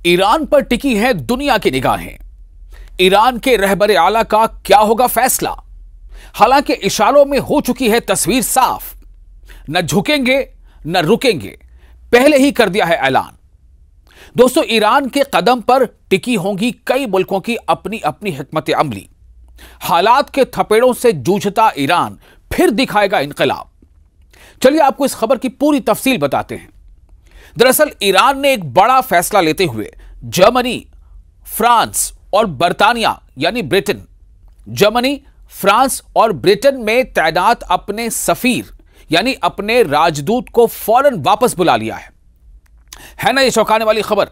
Iran पर टिकी है दुनिया की निगाहें। ईरान के रहबरे आला का क्या होगा फैसला? हालांकि इशारों में हो चुकी है तस्वीर साफ। न झुकेंगे न रुकेंगे, पहले ही कर दिया है ऐलान। दोस्तों, ईरान के कदम पर टिकी होंगी कई मुल्कों की अपनी अपनी हिकमत अमली। हालात के थपेड़ों से जूझता ईरान फिर दिखाएगा इनकलाब। चलिए आपको इस खबर की पूरी तफसील बताते हैं। दरअसल ईरान ने एक बड़ा फैसला लेते हुए जर्मनी, फ्रांस और बर्तानिया यानी ब्रिटेन, जर्मनी, फ्रांस और ब्रिटेन में तैनात अपने सफीर यानी अपने राजदूत को फौरन वापस बुला लिया है ना ये चौंकाने वाली खबर।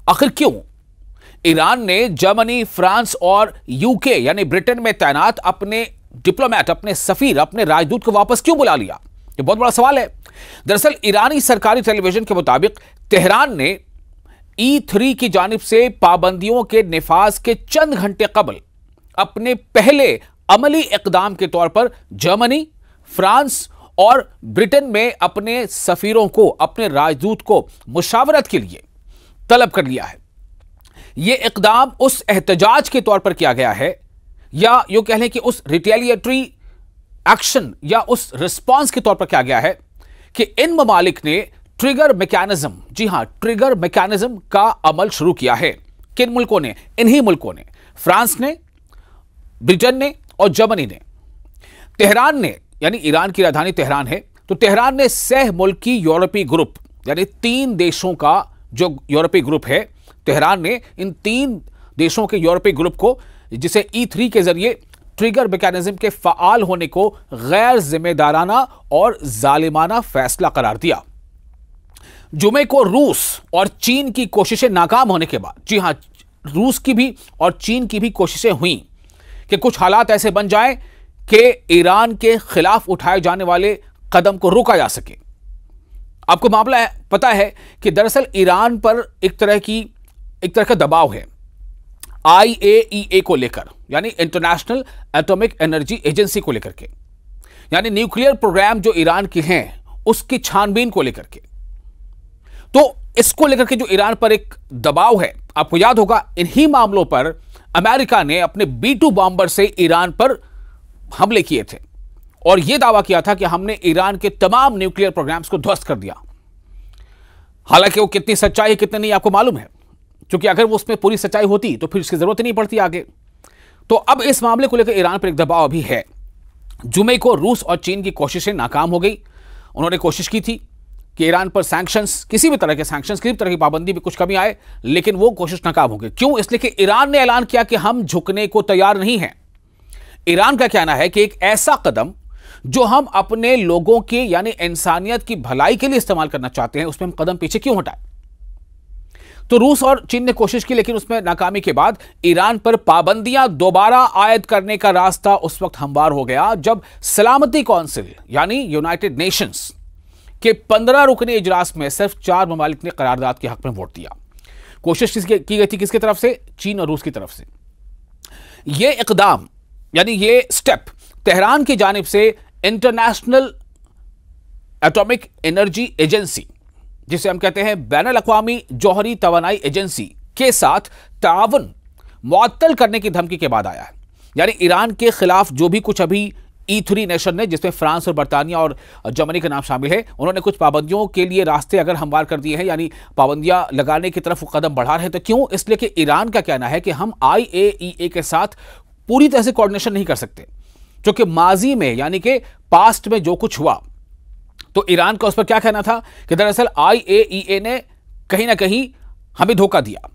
आखिर क्यों ईरान ने जर्मनी, फ्रांस और यूके यानी ब्रिटेन में तैनात अपने डिप्लोमेट, अपने सफीर, अपने राजदूत को वापस क्यों बुला लिया? ये बहुत बड़ा सवाल है। दरअसल ईरानी सरकारी टेलीविजन के मुताबिक तेहरान ने E3 की जानिब से पाबंदियों के निफाज के चंद घंटे कबल अपने पहले अमली इकदाम के तौर पर जर्मनी, फ्रांस और ब्रिटेन में अपने सफीरों को, अपने राजदूत को मुशावरत के लिए तलब कर लिया है। यह इकदाम उस एहतजाज के तौर पर किया गया है, या यूं कह लें कि उस रिटेलिएटरी एक्शन या उस रिस्पांस के तौर पर किया गया है कि इन ममालिक ने ट्रिगर मैकेनिज्म, जी हां, ट्रिगर मैकेनिज्म का अमल शुरू किया है। किन मुल्कों ने? इन्हीं मुल्कों ने, फ्रांस ने, ब्रिटेन ने और जर्मनी ने। तेहरान ने, यानी ईरान की राजधानी तेहरान है, तो तेहरान ने सह मुल्की यूरोपीय ग्रुप यानी 3 देशों का जो यूरोपीय ग्रुप है, तेहरान ने इन 3 देशों के यूरोपीय ग्रुप को, जिसे E3 के जरिए ट्रिगर मैकेनिज्म के फाल होने को गैर जिम्मेदाराना और जालिमाना फैसला करार दिया। जुमे को रूस और चीन की कोशिशें नाकाम होने के बाद, जी हां, रूस की भी और चीन की भी कोशिशें हुई कि कुछ हालात ऐसे बन जाएं कि ईरान के खिलाफ उठाए जाने वाले कदम को रोका जा सके। आपको मामला पता है कि दरअसल ईरान पर एक तरह का दबाव है IAEA को लेकर, यानी इंटरनेशनल एटॉमिक एनर्जी एजेंसी को लेकर के, यानी न्यूक्लियर प्रोग्राम जो ईरान के हैं उसकी छानबीन को लेकर के। तो इसको लेकर के जो ईरान पर एक दबाव है, आपको याद होगा इन्हीं मामलों पर अमेरिका ने अपने B-2 बॉम्बर से ईरान पर हमले किए थे और यह दावा किया था कि हमने ईरान के तमाम न्यूक्लियर प्रोग्राम्स को ध्वस्त कर दिया। हालांकि वो कितनी सच्चाई है कितनी नहीं आपको मालूम है, क्योंकि अगर वो उसमें पूरी सच्चाई होती तो फिर इसकी जरूरत ही नहीं पड़ती आगे। तो अब इस मामले को लेकर ईरान पर एक दबाव अभी है। जुमे को रूस और चीन की कोशिशें नाकाम हो गई। उन्होंने कोशिश की थी कि ईरान पर सैंक्शंस, किसी भी तरह के सैंक्शंस, किसी भी तरह की पाबंदी में कुछ कमी आए, लेकिन वो कोशिश नाकाम हो गई। क्यों? इसलिए कि ईरान ने ऐलान किया कि हम झुकने को तैयार नहीं हैं। ईरान का कहना है कि एक ऐसा कदम जो हम अपने लोगों के यानी इंसानियत की भलाई के लिए इस्तेमाल करना चाहते हैं, उसमें हम कदम पीछे क्यों हटाएं? तो रूस और चीन ने कोशिश की, लेकिन उसमें नाकामी के बाद ईरान पर पाबंदियां दोबारा आयद करने का रास्ता उस वक्त हमवार हो गया जब सलामती काउंसिल यानी यूनाइटेड नेशंस के 15 रुकनी इजलास में सिर्फ 4 ममालिक ने करारदाद के हक में वोट दिया। कोशिश की गई थी किसकी तरफ से? चीन और रूस की तरफ से। यह इकदाम यानी ये स्टेप तेहरान की जानिब से इंटरनेशनल एटॉमिक एनर्जी एजेंसी, जिसे हम कहते हैं बैनुल अक़वामी जौहरी तवानाई एजेंसी, के साथ ताउन मुअत्तल करने की धमकी के बाद आया है। यानी ईरान के खिलाफ जो भी कुछ अभी E3 नेशन ने, जिसमें फ्रांस और बर्तानिया और जर्मनी का नाम शामिल है, उन्होंने कुछ पाबंदियों के लिए रास्ते अगर हमवार कर दिए हैं, यानी पाबंदियां लगाने की तरफ कदम बढ़ा रहे हैं। तो क्यों? इसलिए कि ईरान का कहना है कि हम IAEA के साथ पूरी तरह से कोऑर्डिनेशन नहीं कर सकते, क्योंकि माजी में यानी कि पास्ट में जो कुछ हुआ, तो ईरान का उस पर क्या कहना था कि दरअसल IAEA ने कहीं ना कहीं हमें धोखा दिया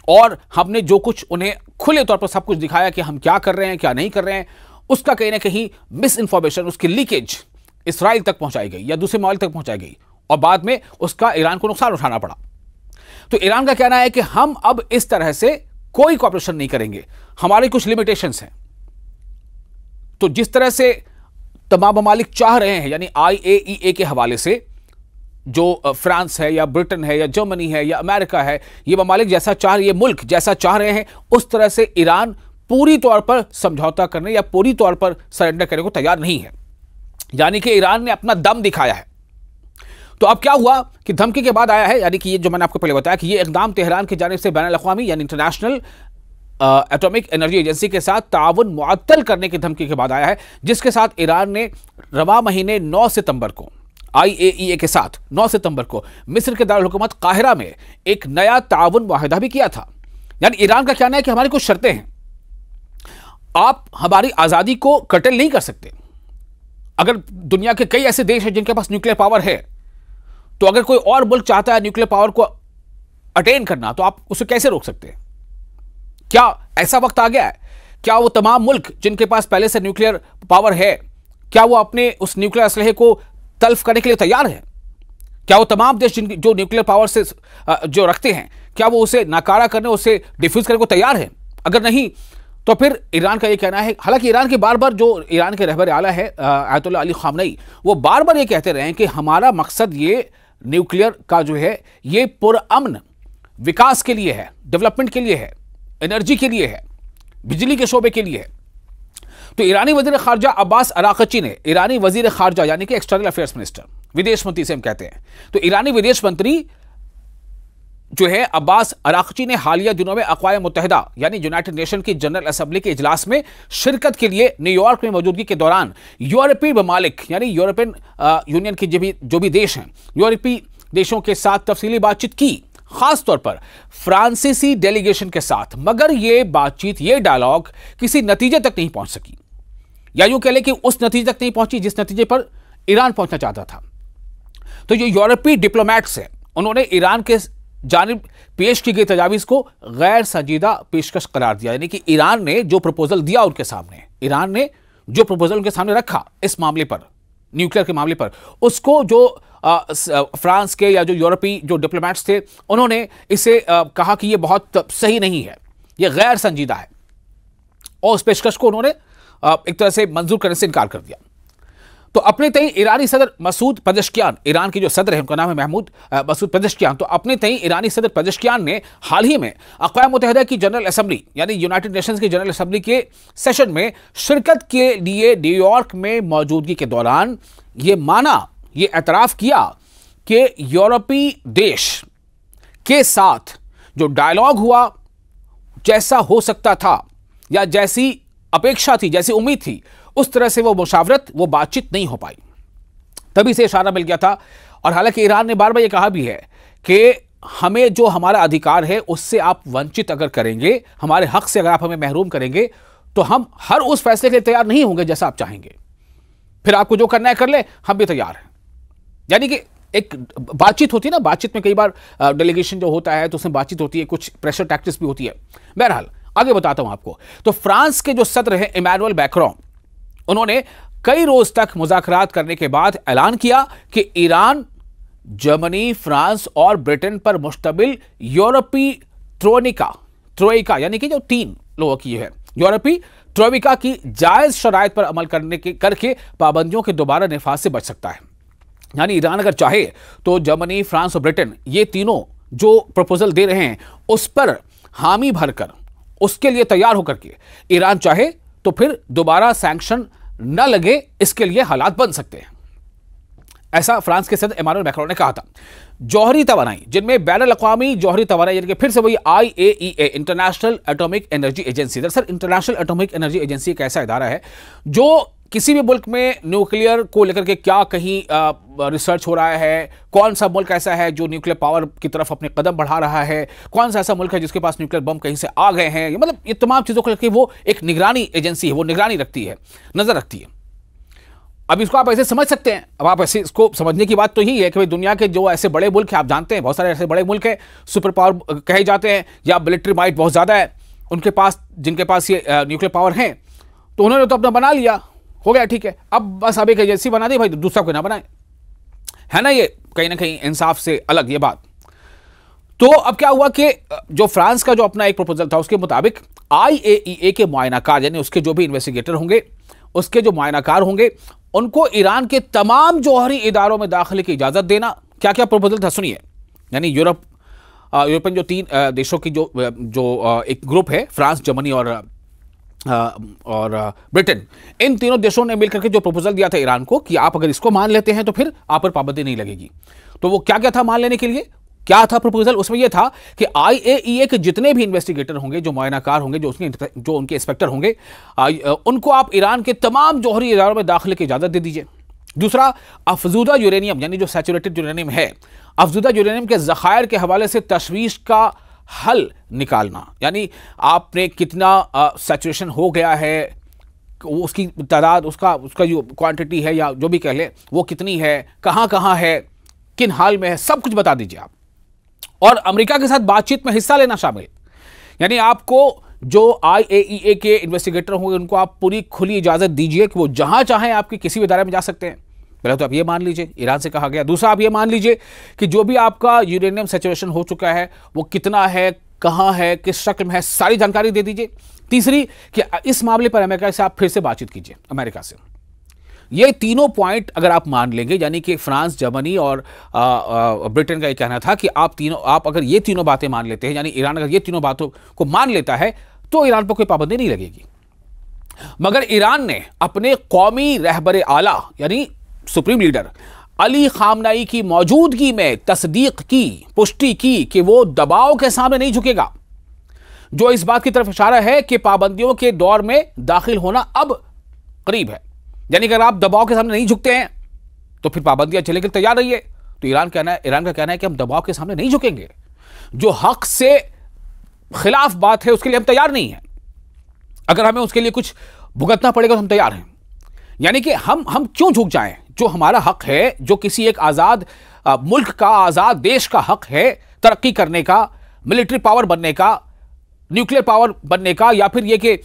और हमने जो कुछ उन्हें खुले तौर पर सब कुछ दिखाया कि हम क्या कर रहे हैं, क्या नहीं कर रहे हैं, उसका कहीं ना कहीं मिस इंफॉर्मेशन, उसकी लीकेज इसराइल तक पहुंचाई गई या दूसरे मामले तक पहुंचाई गई और बाद में उसका ईरान को नुकसान उठाना पड़ा। तो ईरान का कहना है कि हम अब इस तरह से कोई कॉपरेशन नहीं करेंगे, हमारी कुछ लिमिटेशंस हैं। तो जिस तरह से तमाम ममालिक चाह रहे हैं, यानी IAEA के हवाले से, जो फ्रांस है या ब्रिटेन है या जर्मनी है या अमेरिका है, ये ममालिक जैसा ये मुल्क जैसा चाह रहे हैं, उस तरह से ईरान पूरी तौर पर समझौता करने या पूरी तौर पर सरेंडर करने को तैयार नहीं है। यानी कि ईरान ने अपना दम दिखाया है। तो अब क्या हुआ कि धमकी के बाद आया है, यानी कि ये जो मैंने आपको पहले बताया कि ये इकदाम तेहरान की जानिब से बैनुल-अक़वामी यानी इंटरनेशनल एटॉमिक एनर्जी एजेंसी के साथ ताउन मुअत्तल करने की धमकी के बाद आया है, जिसके साथ ईरान ने रवा महीने 9 सितंबर को IAEA के साथ 9 सितंबर को मिस्र के दारुल हुकूमत काहिरा में एक नया ताउन मुआहिदा भी किया था। यानी ईरान का कहना है कि हमारी कुछ शर्तें हैं, आप हमारी आज़ादी को कर्टेल नहीं कर सकते। अगर दुनिया के कई ऐसे देश हैं जिनके पास न्यूक्लियर पावर है, तो अगर कोई और मुल्क चाहता है न्यूक्लियर पावर को अटेन करना, तो आप उसे कैसे रोक सकते हैं? क्या ऐसा वक्त आ गया है? क्या वो तमाम मुल्क जिनके पास पहले से न्यूक्लियर पावर है, क्या वो अपने उस न्यूक्लियर असलहे को तल्फ करने के लिए तैयार है? क्या वो तमाम देश जो न्यूक्लियर पावर से जो रखते हैं, क्या वो उसे नाकारा करने, उसे डिफ्यूज करने को तैयार है? अगर नहीं, तो फिर ईरान का ये कहना है, हालांकि ईरान के बार बार जो ईरान के रहबर आला है आयतुल्लाह अली ख़ामनेई, वो बार बार ये कहते रहे हैं कि हमारा मकसद ये न्यूक्लियर का जो है ये पुरअमन विकास के लिए है, डेवलपमेंट के लिए है, एनर्जी के लिए है, बिजली के शोबे के लिए है। तो ईरानी वजीर खारजा अब्बास अराक़ची ने, ईरानी वजीर खारजा यानी कि एक्सटर्नल अफेयर्स मिनिस्टर, विदेश मंत्री से हम कहते हैं, तो ईरानी विदेश मंत्री जो है अब्बास अराक़ची ने हालिया दिनों में अक़वाम मुत्तहिदा यानी यूनाइटेड नेशन की जनरल असेंबली के इजलास में शिरकत के लिए न्यूयॉर्क में मौजूदगी के दौरान यूरोपीय ममालिक यानी यूरोपियन यूनियन के जो भी देश हैं, यूरोपीय देशों के साथ तफसीली बातचीत की, खास तौर पर फ्रांसीसी डेलीगेशन के साथ। मगर ये बातचीत, ये डायलॉग किसी नतीजे तक नहीं पहुंच सकी, या यूं कह लें कि उस नतीजे तक नहीं पहुंची जिस नतीजे पर ईरान पहुंचना चाहता था। तो जो यूरोपीय डिप्लोमैट्स हैं, उन्होंने ईरान के जानिब पेश की गई तजावीज़ को गैर संजीदा पेशकश करार दिया। यानी कि ईरान ने जो प्रपोजल दिया उनके सामने, ईरान ने जो प्रपोजल उनके सामने रखा इस मामले पर, न्यूक्लियर के मामले पर, उसको जो फ्रांस के या जो यूरोपीय जो डिप्लोमैट्स थे, उन्होंने इसे कहा कि यह बहुत सही नहीं है, यह गैर संजीदा है, और उस पेशकश को उन्होंने एक तरह से मंजूर करने से इनकार कर दिया। तो अपने तई ईरानी सदर मसूद पेजेश्कियान, ईरान के जो सदर हैं उनका नाम है महमूद मसूद पेजेश्कियान, तो अपने तई ईरानी सदर पेजेश्कियान ने हाल ही में अक़वाम मुत्तहिदा की जनरल असेंबली यानी यूनाइटेड नेशंस की जनरल असेंबली के सेशन में शिरकत के लिए न्यूयॉर्क में मौजूदगी के दौरान ये माना, ये एतराफ़ किया कि यूरोपीय देश के साथ जो डायलॉग हुआ, जैसा हो सकता था या जैसी अपेक्षा थी, जैसी उम्मीद थी, उस तरह से वो मुशावरत, वो बातचीत नहीं हो पाई। तभी से इशारा मिल गया था। और हालांकि ईरान ने बार बार ये कहा भी है कि हमें जो हमारा अधिकार है उससे आप वंचित अगर करेंगे, हमारे हक से अगर आप हमें महरूम करेंगे, तो हम हर उस फैसले के लिए तैयार नहीं होंगे जैसा आप चाहेंगे। फिर आपको जो करना है कर ले, हम भी तैयार हैं। यानी कि एक बातचीत होती है ना, बातचीत में कई बार डेलीगेशन जो होता है तो उसमें बातचीत होती है, कुछ प्रेशर टैक्टिक्स भी होती है। बहरहाल आगे बताता हूं आपको। तो फ्रांस के जो सदर हैं इमैनुअल मैक्रों, उन्होंने कई रोज तक मुज़ाकरात करने के बाद ऐलान किया कि ईरान, जर्मनी, फ्रांस और ब्रिटेन पर मुश्तमिल यूरोपीय ट्रोइका यानी कि जो 3 लोगों की है यूरोपीय ट्रोइका की जायज शराइत पर अमल करके पाबंदियों के दोबारा निफाज से बच सकता है। यानी ईरान अगर चाहे तो जर्मनी, फ्रांस और ब्रिटेन, ये तीनों जो प्रपोजल दे रहे हैं उस पर हामी भरकर, उसके लिए तैयार होकर के ईरान चाहे तो फिर दोबारा सैंक्शन न लगे, इसके लिए हालात बन सकते हैं। ऐसा फ्रांस के सदर इमैनुअल मैक्रों ने कहा था। जौहरी तवानाई, जिनमें बैनुल-अक़वामी जौहरी तवानाई यानी कि फिर से वही IAEA international atomic energy agency, दरअसल इंटरनेशनल एटॉमिक एनर्जी एजेंसी एक ऐसा इदारा है जो किसी भी मुल्क में न्यूक्लियर को लेकर के क्या कहीं रिसर्च हो रहा है, कौन सा मुल्क ऐसा है जो न्यूक्लियर पावर की तरफ अपने कदम बढ़ा रहा है, कौन सा ऐसा मुल्क है जिसके पास न्यूक्लियर बम कहीं से आ गए हैं, मतलब ये तमाम चीज़ों को लेकर वो एक निगरानी एजेंसी है, वो निगरानी रखती है, नज़र रखती है। अब इसको आप ऐसे समझ सकते हैं। अब आप ऐसे इसको समझने की बात तो यही है कि भाई दुनिया के जो ऐसे बड़े मुल्क हैं, आप जानते हैं बहुत सारे ऐसे बड़े मुल्क हैं, सुपर पावर कहे जाते हैं या मिलिट्री माइट बहुत ज़्यादा है उनके पास, जिनके पास ये न्यूक्लियर पावर हैं, तो उन्होंने तो अपना बना लिया, हो गया, ठीक है। अब बस अब एक एजेंसी बना दी भाई, दूसरा कोई ना बनाए, है ना। ये कहीं ना कहीं इंसाफ से अलग ये बात। तो अब क्या हुआ कि जो फ्रांस का जो अपना एक प्रपोजल था उसके मुताबिक IAEA के मुआयनाकार यानी उसके जो भी इन्वेस्टिगेटर होंगे, उसके जो मुआयनाकार होंगे, उनको ईरान के तमाम जौहरी इदारों में दाखिले की इजाज़त देना। क्या क्या प्रपोजल था सुनिए। यानी यूरोपियन जो 3 देशों की जो एक ग्रुप है, फ्रांस, जर्मनी और ब्रिटेन, इन तीनों देशों ने मिलकर के जो प्रपोजल दिया था ईरान को कि आप अगर इसको मान लेते हैं तो फिर आप पर पाबंदी नहीं लगेगी। तो वो क्या क्या था मान लेने के लिए, क्या था प्रपोजल? उसमें यह था कि आईएईए के जितने भी इन्वेस्टिगेटर होंगे, जो मुआयनाकार होंगे, जो उनके इंस्पेक्टर होंगे, उनको आप ईरान के तमाम जौहरी इदारों में दाखिले की इजाजत दे दीजिए। दूसरा, अफजूदा यूरेनियम यानी जो सैचुरेटेड यूरेनियम है, अफजूदा यूरेनियम के ज़खायर के हवाले से तशवीश का हल निकालना, यानी आपने कितना सैचुरेशन हो गया है, उसकी तादाद, उसका जो क्वांटिटी है या जो भी कह ले वो कितनी है, कहाँ कहाँ है, किन हाल में है, सब कुछ बता दीजिए आप। और अमेरिका के साथ बातचीत में हिस्सा लेना शामिल, यानी आपको जो आईएईए के इन्वेस्टिगेटर होंगे उनको आप पूरी खुली इजाजत दीजिए कि वो जहां चाहें आपके किसी भी इदारे में जा सकते हैं। पहले तो आप ये मान लीजिए, ईरान से कहा गया। दूसरा, आप ये मान लीजिए कि जो भी आपका यूरेनियम सैचुरेशन हो चुका है वो कितना है, कहां है, किस शक्ल में है, सारी जानकारी दे दीजिए। तीसरी, कि इस मामले पर अमेरिका से आप फिर से बातचीत कीजिए, अमेरिका से। ये तीनों पॉइंट अगर आप मान लेंगे, यानी कि फ्रांस, जर्मनी और ब्रिटेन का ये कहना था कि आप अगर ये तीनों बातें मान लेते हैं, यानी ईरान अगर ये तीनों बातों को मान लेता है तो ईरान पर कोई पाबंदी नहीं लगेगी। मगर ईरान ने अपने कौमी रहबर आला यानी सुप्रीम लीडर अली खामनाई की मौजूदगी में तस्दीक की, पुष्टि की कि वो दबाव के सामने नहीं झुकेगा, जो इस बात की तरफ इशारा है कि पाबंदियों के दौर में दाखिल होना अब करीब है। यानी अगर आप दबाव के सामने नहीं झुकते हैं तो फिर पाबंदियां चलने के लिए तैयार रहिए। तो ईरान का कहना है कि हम दबाव के सामने नहीं झुकेंगे, जो हक से खिलाफ बात है उसके लिए हम तैयार नहीं हैं। अगर हमें उसके लिए कुछ भुगतना पड़ेगा तो हम तैयार हैं। यानी कि हम क्यों झुक जाएं? जो हमारा हक है, जो किसी एक आजाद मुल्क का, आजाद देश का हक है तरक्की करने का, मिलिट्री पावर बनने का, न्यूक्लियर पावर बनने का, या फिर यह कि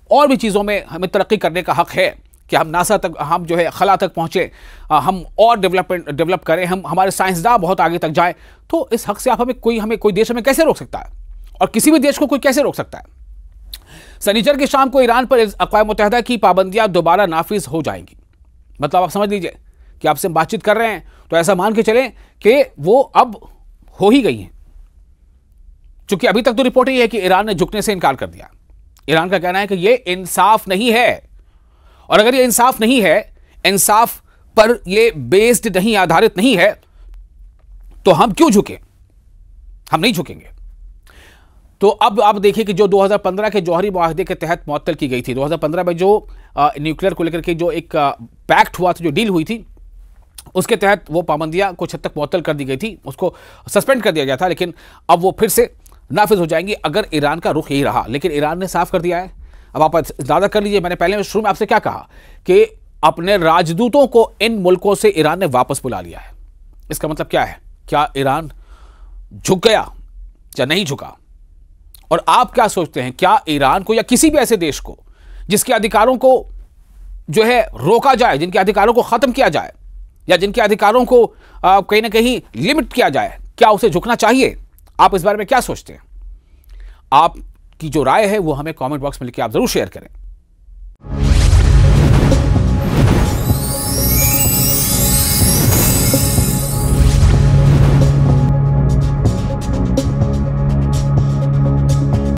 और भी चीज़ों में हमें तरक्की करने का हक है कि हम नासा तक, हम जो है खला तक पहुँचे, हम और डेवलप करें, हम हमारे साइंसदान बहुत आगे तक जाएं। तो इस हक से आप हमें कोई देश हमें कैसे रोक सकता है? और किसी भी देश को कोई कैसे रोक सकता है? शनिचर की शाम को ईरान पर अक़वाम मुत्तहिदा की पाबंदियां दोबारा नाफिज हो जाएंगी। मतलब आप समझ लीजिए कि आपसे बातचीत कर रहे हैं तो ऐसा मान के चलें कि वो अब हो ही गई हैं, क्योंकि अभी तक तो रिपोर्ट ये है कि ईरान ने झुकने से इनकार कर दिया। ईरान का कहना है कि ये इंसाफ नहीं है, और अगर ये इंसाफ नहीं है, इंसाफ पर ये बेस्ड नहीं, आधारित नहीं है, तो हम क्यों झुके? हम नहीं झुकेंगे। तो अब आप देखिए कि जो 2015 के जौहरी मुआहदे के तहत मुअत्तल की गई थी, 2015 में जो न्यूक्लियर को लेकर के जो एक पैक्ट हुआ था, जो डील हुई थी, उसके तहत वो पाबंदियां कुछ हद तक मुअत्तल कर दी गई थी, उसको सस्पेंड कर दिया गया था, लेकिन अब वो फिर से नाफिज हो जाएंगी अगर ईरान का रुख यही रहा। लेकिन ईरान ने साफ कर दिया है। अब आप अंदाजा कर लीजिए, मैंने पहले शुरू में आपसे क्या कहा कि अपने राजदूतों को इन मुल्कों से ईरान ने वापस बुला लिया है। इसका मतलब क्या है? क्या ईरान झुक गया या नहीं झुका? और आप क्या सोचते हैं, क्या ईरान को या किसी भी ऐसे देश को जिसके अधिकारों को जो है रोका जाए, जिनके अधिकारों को खत्म किया जाए, या जिनके अधिकारों को कहीं ना कहीं लिमिट किया जाए, क्या उसे झुकना चाहिए? आप इस बारे में क्या सोचते हैं? आपकी जो राय है वो हमें कमेंट बॉक्स में लिख के आप जरूर शेयर करें।